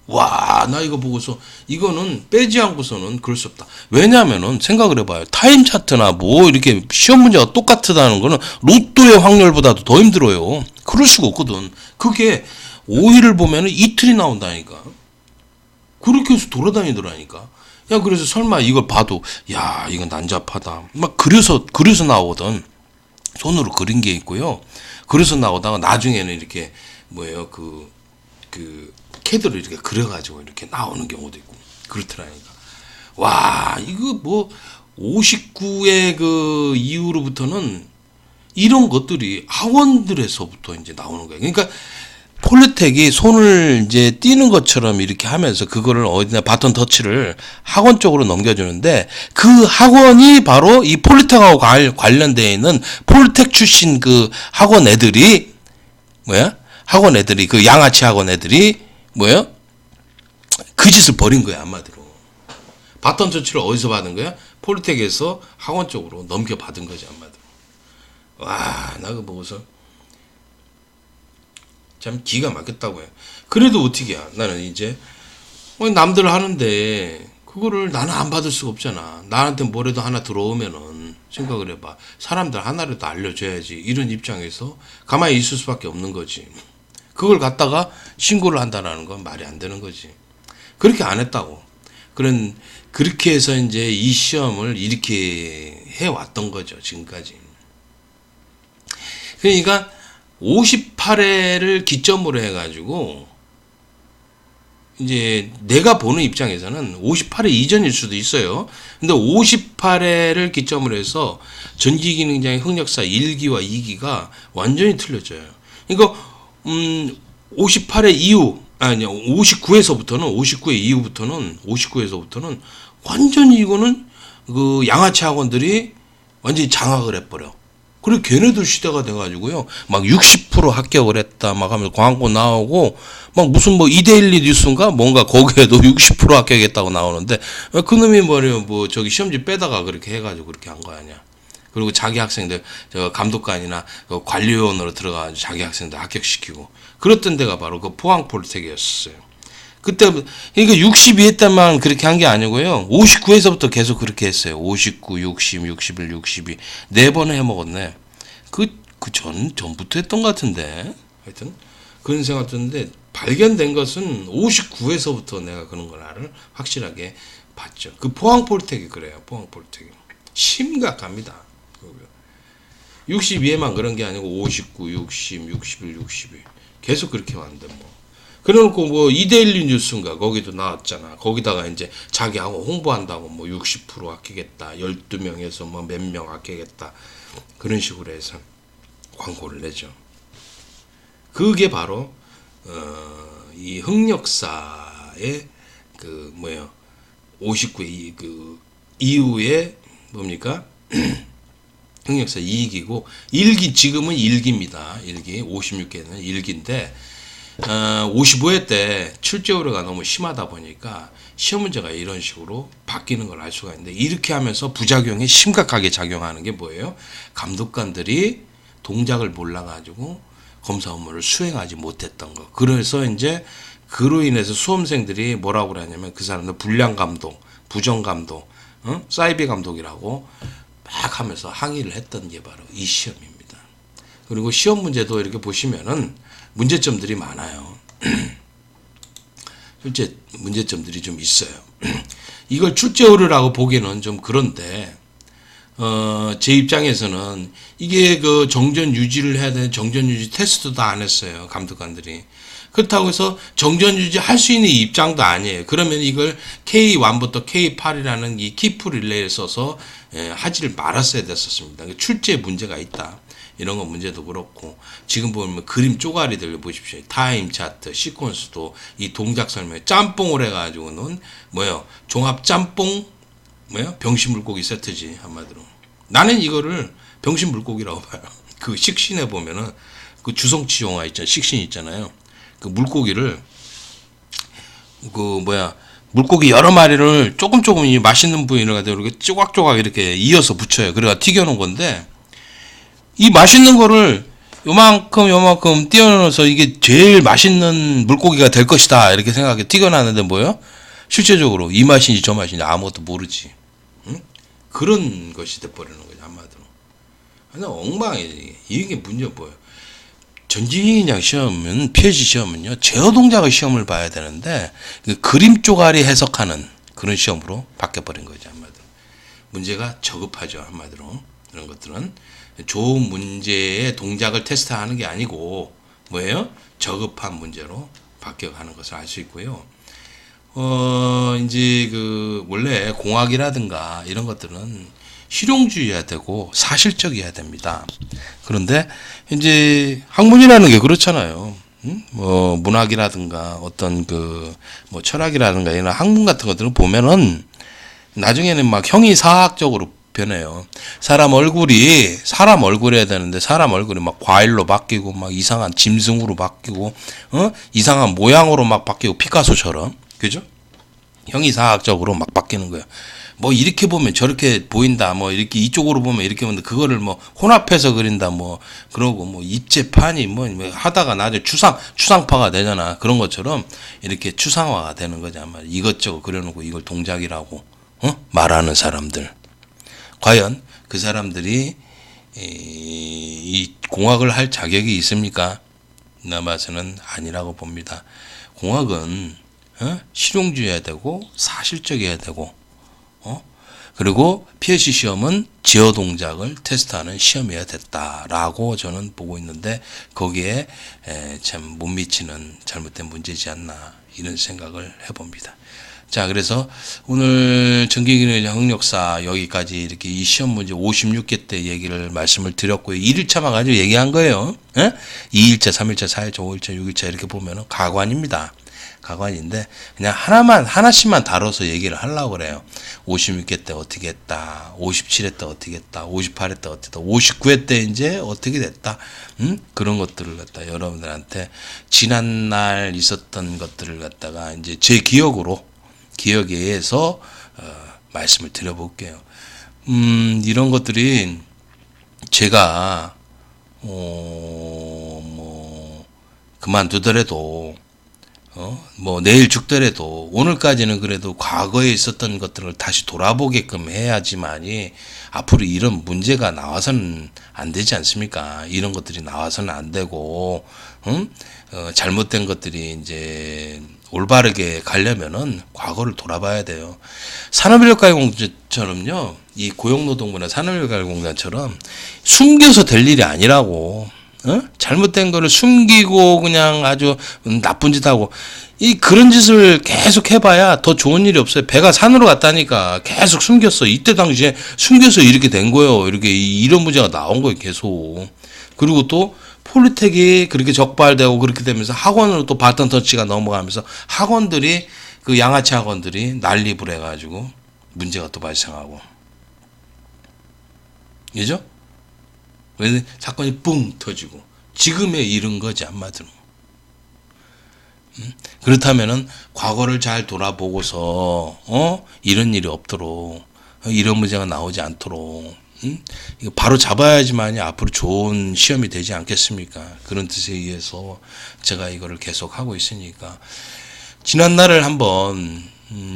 와, 나 이거 보고서 이거는 빼지 않고서는 그럴 수 없다. 왜냐면은 생각을 해봐요. 타임 차트나 뭐 이렇게 시험 문제가 똑같다는 거는 로또의 확률보다도 더 힘들어요. 그럴 수가 없거든. 그게 5일을 보면은 이틀이 나온다니까. 그렇게 해서 돌아다니더라니까. 야, 그래서 설마 이걸 봐도 야, 이건 난잡하다. 막 그려서 나오거든. 손으로 그린 게 있고요. 그래서 나오다가 나중에는 이렇게 그 캐드를 이렇게 그려가지고 이렇게 나오는 경우도 있고 그렇더라니까. 와, 이거 뭐 59의 그 이후로부터는 이런 것들이 학원들에서부터 이제 나오는 거예요. 그러니까 폴리텍이 손을 이제 띄는 것처럼 이렇게 하면서 그거를 어디나 바톤 터치를 학원 쪽으로 넘겨주는데 그 학원이 바로 이 폴리텍하고 관련되어 있는 폴리텍 출신 그 학원 애들이 그 양아치 학원 애들이 그 짓을 벌인 거야 한마디로. 바톤 터치를 어디서 받은 거야? 폴리텍에서 학원 쪽으로 넘겨받은 거지 한마디로. 와, 나 그거 보고서 참 기가 막혔다고요. 그래도 어떻게 해야? 나는 이제 남들 하는데 그거를 나는 안 받을 수가 없잖아. 나한테 뭐라도 하나 들어오면은 생각을 해봐. 사람들 하나라도 알려줘야지. 이런 입장에서 가만히 있을 수밖에 없는 거지. 그걸 갖다가 신고를 한다라는 건 말이 안 되는 거지. 그렇게 안 했다고. 그렇게 해서 이제 이 시험을 이렇게 해왔던 거죠. 지금까지. 그러니까 58회를 기점으로 해가지고 이제 내가 보는 입장에서는 58회 이전일 수도 있어요. 근데 58회를 기점으로 해서 전기기능장애 흑역사 1기와 2기가 완전히 틀려져요. 그러니까 58회 이후 59회 이후부터는 완전히 이거는 그 양아치 학원들이 완전히 장악을 해버려. 그리고 걔네들 시대가 돼가지고요. 막 60% 합격을 했다. 막 하면서 광고 나오고, 막 무슨 이데일리 뉴스인가? 뭔가 거기에도 60% 합격했다고 나오는데, 그놈이 저기 시험지 빼다가 그렇게 해가지고 그렇게 한 거 아니야. 그리고 자기 학생들, 감독관이나 관리위원으로 들어가가지고 자기 학생들 합격시키고. 그랬던 데가 바로 그 포항 폴리텍이었어요. 그때, 그러니까 62회 때만 그렇게 한 게 아니고요. 59회에서부터 계속 그렇게 했어요. 59, 60, 61, 62. 4번을 해먹었네. 전부터 했던 것 같은데. 하여튼, 그런 생각 드는데, 발견된 것은 59회에서부터 내가 그런 걸 확실하게 봤죠. 그 포항 폴리텍이 그래요. 포항 폴리텍이. 심각합니다. 62회만 그런 게 아니고, 59, 60, 61, 62. 계속 그렇게 왔는데, 그래놓고 이데일리 뉴스인가 거기도 나왔잖아. 거기다가 이제 자기하고 홍보한다고 60% 합격했다. 12명에서 몇 명 합격했다. 그런 식으로 해서 광고를 내죠. 그게 바로 이 흑역사의 59회 그 이후에 뭡니까? 흑역사 2기고 1기 지금은 1기입니다. 1기 56개는 1기인데 55회 때 출제 오류가 너무 심하다 보니까 시험 문제가 이런 식으로 바뀌는 걸 알 수가 있는데, 이렇게 하면서 부작용이 심각하게 작용하는 게 뭐예요? 감독관들이 동작을 몰라가지고 검사 업무를 수행하지 못했던 거. 그래서 이제 그로 인해서 수험생들이 뭐라고 그러냐면 그 사람들 불량 감독, 부정 감독, 사이비 감독이라고 막 하면서 항의를 했던 게 바로 이 시험입니다. 그리고 시험 문제도 이렇게 보시면은 문제점들이 많아요. 실제 문제점들이 좀 있어요. 이걸 출제 오류라고 보기에는 좀 그런데, 제 입장에서는 이게 그 정전 유지를 해야 되는 정전 유지 테스트도 안 했어요. 감독관들이. 그렇다고 해서 정전 유지 할 수 있는 입장도 아니에요. 그러면 이걸 K1부터 K8이라는 이 키프 릴레이를 써서 하지를 말았어야 됐었습니다. 출제에 문제가 있다. 이런 거 문제도 그렇고, 지금 보면 그림 쪼가리들 보십시오. 타임 차트, 시퀀스도 이 동작 설명에 짬뽕을 해가지고는 뭐예요? 종합 짬뽕 뭐예요? 병신 물고기 세트지 한마디로. 나는 이거를 병신 물고기라고 봐요. 그 식신에 보면은 그 주성치 영화 있잖아요. 식신 있잖아요. 그 물고기를 물고기 여러 마리를 조금 이 맛있는 부위를 가지고 이렇게 조각조각 이렇게 이어서 붙여요. 그래가 튀겨놓은 건데, 이 맛있는 거를 요만큼 띄워넣어서 이게 제일 맛있는 물고기가 될 것이다 이렇게 생각해 튀겨놨는데 뭐예요? 실제적으로 이 맛인지 저 맛인지 아무것도 모르지. 응? 그런 것이 돼버리는 거죠 한마디로. 아니 엉망이지. 이게 문제 뭐예요? 전지인양 시험은 PhD 시험은요 제어 동작의 시험을 봐야 되는데 그 그림 쪼가리 해석하는 그런 시험으로 바뀌어버린 거죠 한마디로. 문제가 저급하죠 한마디로. 이런 것들은 좋은 문제의 동작을 테스트하는 게 아니고 뭐예요? 저급한 문제로 바뀌어가는 것을 알 수 있고요. 이제 그 원래 공학이라든가 이런 것들은 실용주의해야 되고 사실적이어야 됩니다. 그런데 이제 학문이라는 게 그렇잖아요. 뭐 문학이라든가 어떤 그 뭐 철학이라든가 이런 학문 같은 것들을 보면은 나중에는 막 형이사학적으로 변해요. 사람 얼굴이어야 되는데 사람 얼굴이 막 과일로 바뀌고 막 이상한 짐승으로 바뀌고 이상한 모양으로 막 바뀌고 피카소처럼. 그죠? 형이사학적으로 막 바뀌는 거예요. 뭐 이렇게 보면 저렇게 보인다. 뭐 이렇게 이쪽으로 보면 이렇게 보는데 그거를 뭐 혼합해서 그린다. 뭐 그러고 뭐 입체판이 뭐 하다가 나중에 추상파가 되잖아. 그런 것처럼 이렇게 추상화가 되는 거지. 아마 이것저것 그려놓고 이걸 동작이라고 말하는 사람들. 과연 그 사람들이 이 공학을 할 자격이 있습니까? 나 봐서는 아니라고 봅니다. 공학은 실용주의해야 되고 사실적이어야 되고 그리고 PhD 시험은 제어 동작을 테스트하는 시험이어야 됐다라고 저는 보고 있는데 거기에 참 못 미치는 잘못된 문제지 않나 이런 생각을 해봅니다. 자, 그래서 오늘 전기기능 흑역사 여기까지 이렇게 이 시험 문제 56개 때 얘기를 말씀을 드렸고요. 1일차만 가지고 얘기한 거예요. 2일차, 3일차, 4일차, 5일차, 6일차 이렇게 보면은 가관입니다. 가관인데 그냥 하나씩만 다뤄서 얘기를 하려고 그래요. 56회 때 어떻게 했다. 57회 때 어떻게 했다. 58회 때 어떻게 했다. 59회 때 이제 어떻게 됐다. 그런 것들을 갖다 여러분들한테 지난날 있었던 것들을 갖다가 이제 제 기억에 의해서 말씀을 드려볼게요. 이런 것들이 제가 뭐 그만두더라도 뭐 내일 죽더라도 오늘까지는 그래도 과거에 있었던 것들을 다시 돌아보게끔 해야지만이 앞으로 이런 문제가 나와서는 안 되지 않습니까? 이런 것들이 나와서는 안 되고 잘못된 것들이 이제 올바르게 가려면은 과거를 돌아봐야 돼요. 산업인력가공단처럼요, 이 고용노동부나 산업인력가공단처럼 숨겨서 될 일이 아니라고. 잘못된 거를 숨기고 그냥 아주 나쁜 짓 하고 그런 짓을 계속 해봐야 더 좋은 일이 없어요. 배가 산으로 갔다니까 계속 숨겼어. 이때 당시에 숨겨서 이렇게 된 거예요. 이렇게 이런 문제가 나온 거예요. 계속. 그리고 또 폴리텍이 그렇게 적발되고 그렇게 되면서 학원으로 또 바ton 터치가 넘어가면서 학원들이 그 양아치 학원들이 난립을 해가지고 문제가 또 발생하고. 그죠? 왜 사건이 뿡 터지고 지금에 이른 거지 한마디로. 그렇다면은 과거를 잘 돌아보고서 이런 일이 없도록 이런 문제가 나오지 않도록 이거 바로 잡아야지만이 앞으로 좋은 시험이 되지 않겠습니까? 그런 뜻에 의해서 제가 이거를 계속 하고 있으니까 지난 날을 한번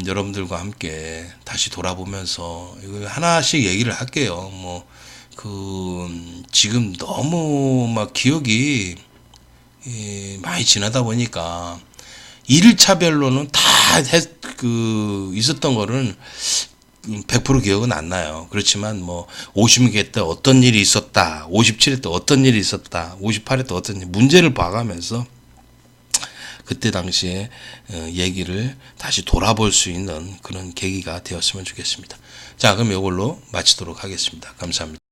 여러분들과 함께 다시 돌아보면서 이거 하나씩 얘기를 할게요. 뭐 지금 너무 막 기억이 많이 지나다 보니까 일차별로는 다 있었던 거는 100% 기억은 안 나요. 그렇지만 뭐 50회 때 어떤 일이 있었다, 57회 때 어떤 일이 있었다, 58회 때 어떤 일, 문제를 봐가면서 그때 당시에 얘기를 다시 돌아볼 수 있는 그런 계기가 되었으면 좋겠습니다. 자, 그럼 이걸로 마치도록 하겠습니다. 감사합니다.